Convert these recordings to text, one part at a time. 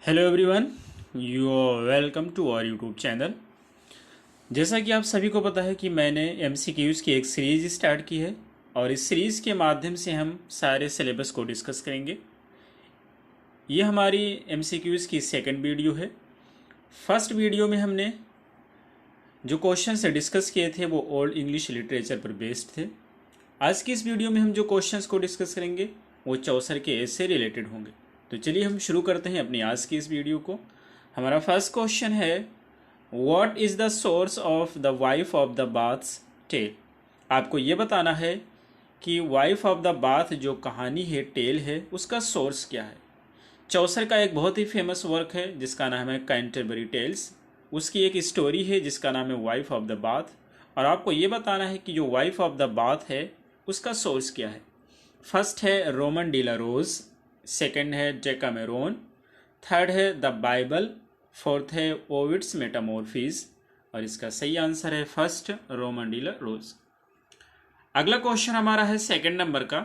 Hello everyone, you are welcome to our YouTube channel. जैसा कि आप सभी को पता है कि मैंने एमसीक्यूज़ की एक सीरीज़ स्टार्ट की है और इस सीरीज़ के माध्यम से हम सारे सिलेबस को डिस्कस करेंगे। ये हमारी एमसीक्यूज़ की सेकंड वीडियो है। फर्स्ट वीडियो में हमने जो क्वेश्चंस डिस्कस किए थे वो ओल्ड इंग्लिश लिटरेचर पर बेस्ड थे। आज की इस वीडियो में हम जो क्वेश्चंस को डिस्कस करेंगे वो चौसर के एज से रिलेटेड होंगे। तो चलिए हम शुरू करते हैं अपनी आज की इस वीडियो को। हमारा फर्स्ट क्वेश्चन है, what is the source of the wife of the bath's tale. आपको ये बताना है कि वाइफ ऑफ द बाथ जो कहानी है, टेल है, उसका सोर्स क्या है। चौसर का एक बहुत ही फेमस वर्क है जिसका नाम है कैंटरबरी टेल्स। उसकी एक स्टोरी है जिसका नाम है वाइफ ऑफ द बाथ, और आपको ये बताना है कि जो वाइफ ऑफ द बाथ है उसका सोर्स क्या है। फर्स्ट है रोमन डी ला रोज, सेकेंड है डेकामेरोन, थर्ड है द बाइबल, फोर्थ है ओविड्स मेटामॉर्फीज, और इसका सही आंसर है फर्स्ट रोमन डी ला रोज। अगला क्वेश्चन हमारा है सेकेंड नंबर का,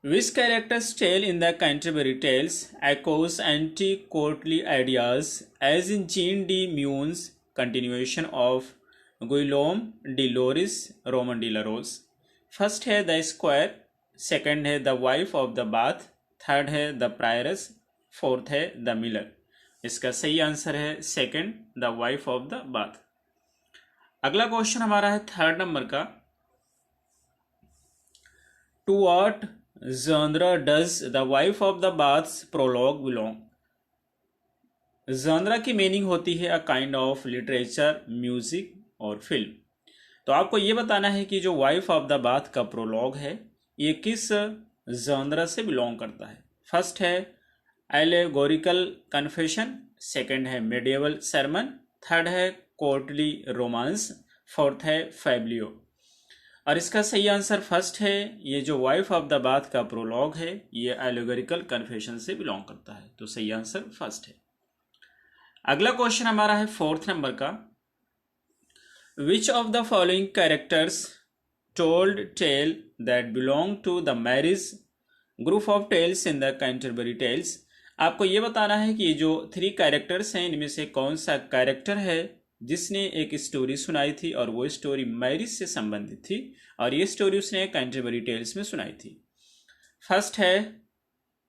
Which character's tale in the Canterbury Tales echoes anti-courtly ideas as in Jean de Meun's continuation of Guillaume de Loris Roman de la Rose? First है the squire, second है the wife of the bath, third है the prioress, fourth है the miller. इसका सही answer है second, the wife of the bath. अगला question हमारा है थर्ड नंबर का, to what genre does the wife of the baths prologue belong? genre की मीनिंग होती है a kind of literature, music और फिल्म। तो आपको ये बताना है कि जो वाइफ ऑफ द बाथ का प्रोलॉग है ये किस genre से बिलोंग करता है। फर्स्ट है एलेगोरिकल कन्फेशन, सेकंड है मेडिएवल सरमन, थर्ड है कोर्टली रोमांस, फोर्थ है फैब्लियो। और इसका सही आंसर फर्स्ट है, ये जो वाइफ ऑफ द बाथ का प्रोलॉग है ये एलोगरिकल कन्फेशन से बिलोंग करता है। तो सही आंसर फर्स्ट है। अगला क्वेश्चन हमारा है फोर्थ नंबर का, which of the following characters told tale that belong to the marriage group of tales in the Canterbury tales. आपको ये बताना है कि ये जो थ्री कैरेक्टर्स हैं इनमें से कौन सा कैरेक्टर है जिसने एक स्टोरी सुनाई थी और वो स्टोरी मैरिज से संबंधित थी, और ये स्टोरी उसने कैंटरबरी टेल्स में सुनाई थी। फर्स्ट है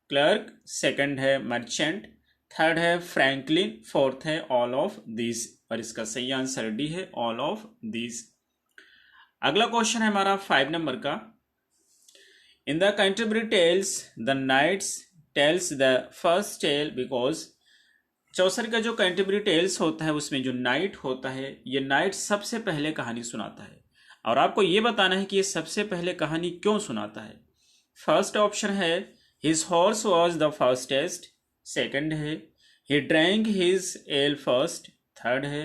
क्लर्क, सेकंड है मर्चेंट, थर्ड है फ्रैंकलिन, फोर्थ है ऑल ऑफ दीज, और इसका सही आंसर डी है ऑल ऑफ दीज। अगला क्वेश्चन है हमारा 5 नंबर का, in the Canterbury tales the knight's tales the first tale because. Chaucer का जो कैंटरबरी टेल्स होता है उसमें जो नाइट होता है ये नाइट सबसे पहले कहानी सुनाता है, और आपको ये बताना है कि ये सबसे पहले कहानी क्यों सुनाता है। फर्स्ट ऑप्शन है his horse was the fastest, second है he drank his ale first, third है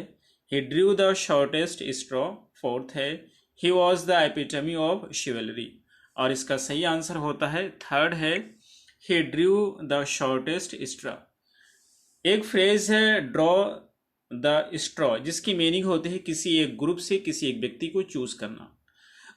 he drew the shortest straw, fourth है he was the epitome of chivalry, और इसका सही आंसर होता है थर्ड है he drew the shortest straw. एक फ्रेज है ड्रॉ द स्ट्रॉ, जिसकी मीनिंग होती है किसी एक ग्रुप से किसी एक व्यक्ति को चूज करना।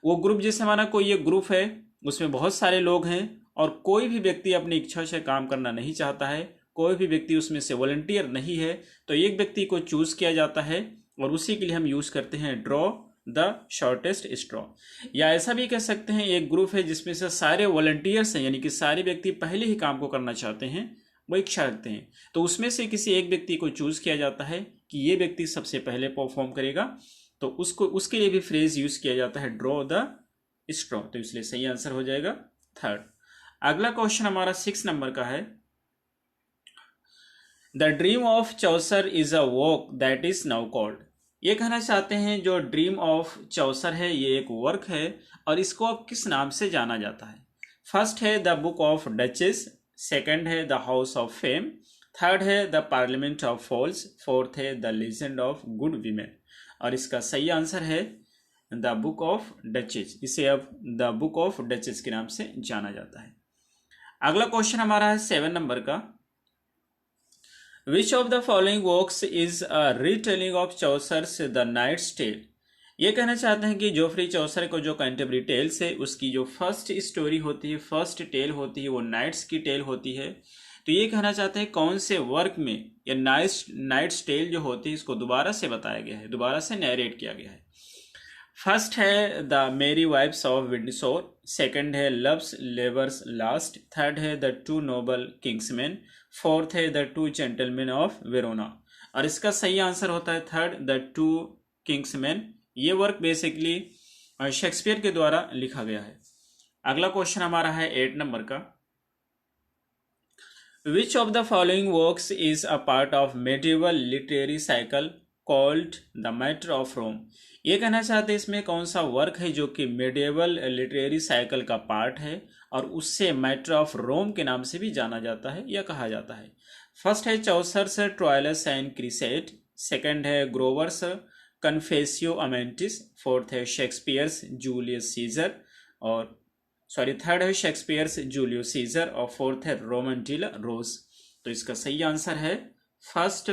वो ग्रुप जैसे हमारा कोई एक ग्रुप है उसमें बहुत सारे लोग हैं और कोई भी व्यक्ति अपनी इच्छा से काम करना नहीं चाहता है, कोई भी व्यक्ति उसमें से वॉलंटियर नहीं है, तो एक व्यक्ति को चूज किया जाता है और उसी के लिए हम यूज करते हैं ड्रॉ द शॉर्टेस्ट स्ट्रॉ। या ऐसा भी कह सकते हैं एक ग्रुप है जिसमें से सारे वॉलंटियर्स हैं, यानी कि सारे व्यक्ति पहले ही काम को करना चाहते हैं, वो इच्छा रखते हैं, तो उसमें से किसी एक व्यक्ति को चूज किया जाता है कि ये व्यक्ति सबसे पहले परफॉर्म करेगा, तो उसको उसके लिए भी फ्रेज यूज किया जाता है ड्रॉ द स्ट्रॉ, तो इसलिए सही आंसर हो जाएगा थर्ड। अगला क्वेश्चन हमारा 6 नंबर का है, the dream of Chaucer is a work that is now called. ये कहना चाहते हैं जो ड्रीम ऑफ चौसर है ये एक वर्क है और इसको अब किस नाम से जाना जाता है। फर्स्ट है the book of Duchess, second है the house of fame, third है the parliament of fowls, fourth है the legend of good women, और इसका सही आंसर है द बुक ऑफ डचेस। इसे अब द बुक ऑफ डचेस के नाम से जाना जाता है। अगला क्वेश्चन हमारा है 7 नंबर का, which of the following works is a retelling of Chaucer's the knight's tale. ये कहना चाहते हैं कि जोफ्री चौसर को जो कैंटरबरी टेल्स है उसकी जो फर्स्ट स्टोरी होती है, फर्स्ट टेल होती है, वो नाइट्स की टेल होती है। तो ये कहना चाहते हैं कौन से वर्क में या नाइट्स टेल जो होती है इसको दोबारा से बताया गया है, दोबारा से नैरेट किया गया है। फर्स्ट है the merry wives of Windsor, second है लव्स लेवर्स लास्ट, थर्ड है the two noble kinsmen, fourth है the two gentlemen of Verona. और इसका सही आंसर होता है थर्ड, द टू किंग्समैन। ये वर्क बेसिकली शेक्सपियर के द्वारा लिखा गया है। अगला क्वेश्चन हमारा है 8 नंबर का। Which of the following works is a part of medieval literary cycle called the matter of Rome. ये कहना चाहते हैं इसमें कौन सा वर्क है जो कि मेडिवल लिटरेरी साइकिल का पार्ट है और उससे मैटर ऑफ रोम के नाम से भी जाना जाता है या कहा जाता है। फर्स्ट है चौसर्स ट्रायलस एंड क्रीसेट, सेकंड है ग्रोवर्स कन्फेसियो अमेंटिस, फोर्थ है शेक्सपियर्स जूलियस सीजर और थर्ड है शेक्सपियर्स जूलियस सीजर और फोर्थ है रोमन टिल रोज। तो इसका सही आंसर है फर्स्ट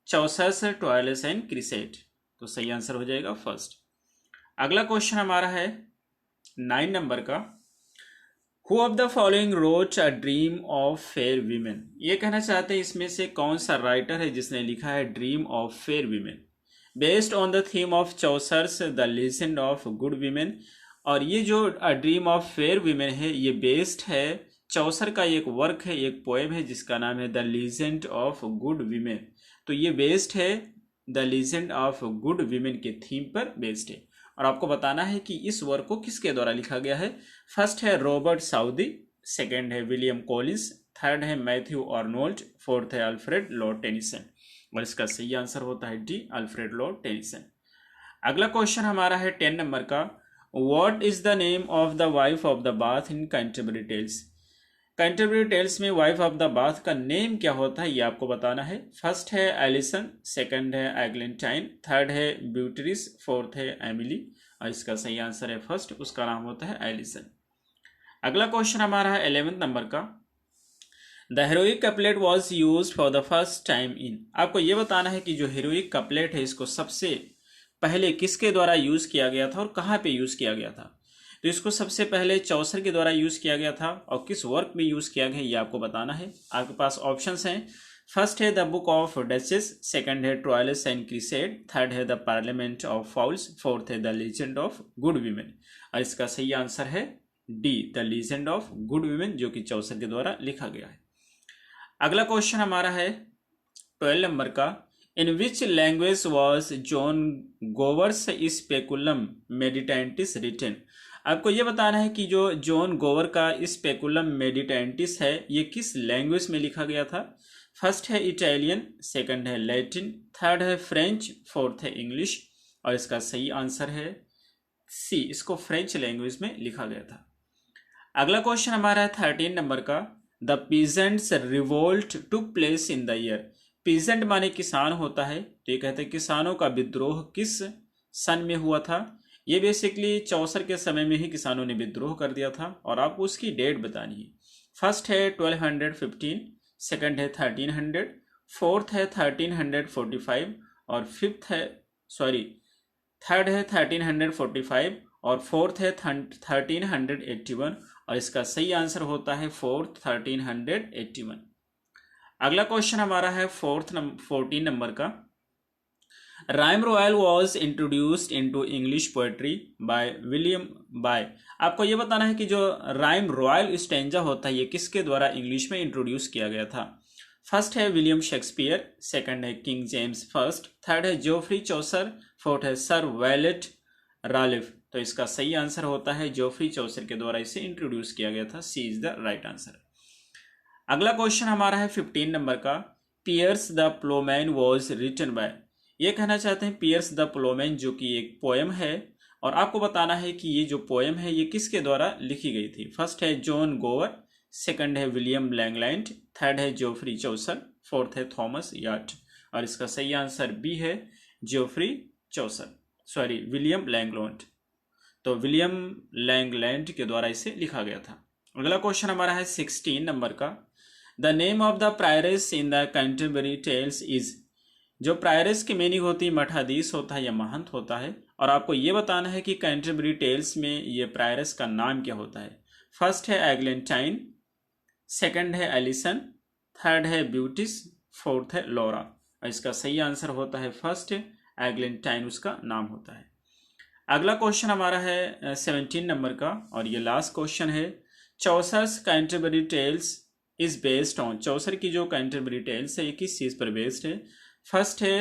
चौसर्स ट्रायलस एंड क्रीसेट। तो सही आंसर हो जाएगा फर्स्ट। अगला क्वेश्चन हमारा है 9 नंबर का। Who of the following wrote a dream of fair women. ये कहना चाहते हैं इसमें से कौन सा राइटर है जिसने लिखा है dream of fair women, based on the theme of Chaucer's the legend of good women. और ये जो ड्रीम ऑफ फेयर वीमेन है ये बेस्ड है चौसर का एक वर्क है, एक पोएम है जिसका नाम है the legend of good women. तो ये बेस्ड है the legend of good women के थीम पर बेस्ड है। और आपको बताना है कि इस वर्क को किसके द्वारा लिखा गया है। फर्स्ट है रॉबर्ट साउदी, सेकंड है विलियम कॉलिंस, थर्ड है मैथ्यू आर्नोल्ड, फोर्थ है अल्फ्रेड लॉर्ड टेनिसन। और इसका सही आंसर होता है डी, अल्फ्रेड लॉर्ड टेनिसन। अगला क्वेश्चन हमारा है 10 नंबर का। What is the name of the wife of the bath in Canterbury tales. Canterbury tales में वाइफ ऑफ द बाथ का नेम क्या होता है ये आपको बताना है। फर्स्ट है एलिसन, सेकंड है एग्लेंटाइन, थर्ड है ब्यूटरिस, फोर्थ है एमिली। और इसका सही आंसर है फर्स्ट, उसका नाम होता है एलिसन। अगला क्वेश्चन हमारा है 11 नंबर का। The heroic couplet was use for the first time in. आपको ये बताना है कि जो हेरोइक कपलेट है इसको सबसे पहले किसके द्वारा यूज किया गया था और कहाँ पे यूज किया गया था। तो इसको सबसे पहले चौसर के द्वारा यूज किया गया था और किस वर्क में यूज किया गया ये आपको बताना है। आपके पास ऑप्शंस हैं। फर्स्ट है the book of Duchess, second है ट्रायलस एंड क्रीसेड, थर्ड है the parliament of fowls, fourth है the legend of good women. और इसका सही आंसर है D, the legend of good women, जो कि चौसर के द्वारा लिखा गया है। अगला क्वेश्चन हमारा है 12 नंबर का। In which language was John Gower's Speculum Meditantis written. आपको ये बताना है कि जो जॉन गोवर का स्पेकुलम मेडिटेंटिस है ये किस लैंग्वेज में लिखा गया था। फर्स्ट है इटालियन, सेकंड है लैटिन, थर्ड है फ्रेंच, फोर्थ है इंग्लिश। और इसका सही आंसर है सी, इसको फ्रेंच लैंग्वेज में लिखा गया था। अगला क्वेश्चन हमारा है 13 नंबर का। The peasants revolt took place in the year. Peasant माने किसान होता है, तो ये कहते हैं किसानों का विद्रोह किस सन में हुआ था। ये बेसिकली चौसर के समय में ही किसानों ने विद्रोह कर दिया था और आपको उसकी डेट बतानी है। फर्स्ट है 1215, सेकंड है 1300, फोर्थ है 1345 और थर्ड है 1345 और फोर्थ है 1381। और इसका सही आंसर होता है फोर्थ 1381। अगला क्वेश्चन हमारा है 14 नंबर का। Rhyme royal was introduced into English poetry bye. आपको ये बताना है कि जो राइम रॉयल स्टेंजा होता है ये किसके द्वारा इंग्लिश में इंट्रोड्यूस किया गया था। फर्स्ट है विलियम शेक्सपियर, सेकंड है किंग जेम्स फर्स्ट, थर्ड है जोफ्री चौसर, फोर्थ है सर वैलेट रालिफ। तो इसका सही आंसर होता है जोफ्री चौसर के द्वारा इसे इंट्रोड्यूस किया गया था। C is the right answer. अगला क्वेश्चन हमारा है 15 नंबर का। Piers the Plowman was written by. ये कहना चाहते हैं पियर्स द प्लोमैन जो कि एक पोएम है और आपको बताना है कि ये जो पोएम है ये किसके द्वारा लिखी गई थी। फर्स्ट है जॉन गोवर, सेकंड है विलियम लैंगलैंड, थर्ड है जोफ्री चौसर, फोर्थ है थॉमस यार्ड। और इसका सही आंसर बी है जोफ्री चौसर, विलियम लैंगलैंड। तो विलियम लैंगलैंड के द्वारा इसे लिखा गया था। अगला क्वेश्चन हमारा है 16 नंबर का। The name of the prioress in the Canterbury tales is. जो प्रायरेस की मीनिंग होती है मठाधीश होता है या महंत होता है और आपको ये बताना है कि कैंटरबरी टेल्स में ये प्रायरेस का नाम क्या होता है। फर्स्ट है एग्लेंटाइन, सेकंड है एलिसन, थर्ड है ब्यूटिस, फोर्थ है लॉरा। और इसका सही आंसर होता है फर्स्ट, एग्लेंटाइन उसका नाम होता है। अगला क्वेश्चन हमारा है 17 नंबर का, और ये लास्ट क्वेश्चन है। Chaucer's Canterbury tales is based on, Chaucer की जो कैंटरबरी टेल्स है ये किस चीज़ पर बेस्ड है? फर्स्ट है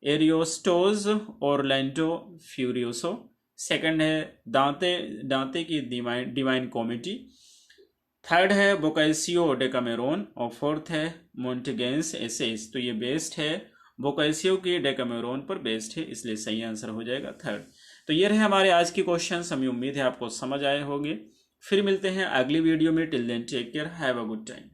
एरियोस्टोज ऑरलैंडो फ्यूरियोसो, सेकंड है दांते दांते की डिवाइन कॉमेडी, थर्ड है बोकासियो डेकामेरोन, और फोर्थ है मोन्टेगेंस एसेस। तो ये बेस्ड है बोकासियो की डेकामेरोन पर बेस्ड है, इसलिए सही आंसर हो जाएगा थर्ड। तो ये रहे हमारे आज के क्वेश्चंस, हमें उम्मीद है आपको समझ आए होंगे। फिर मिलते हैं अगली वीडियो में। Till then take care, have a good time.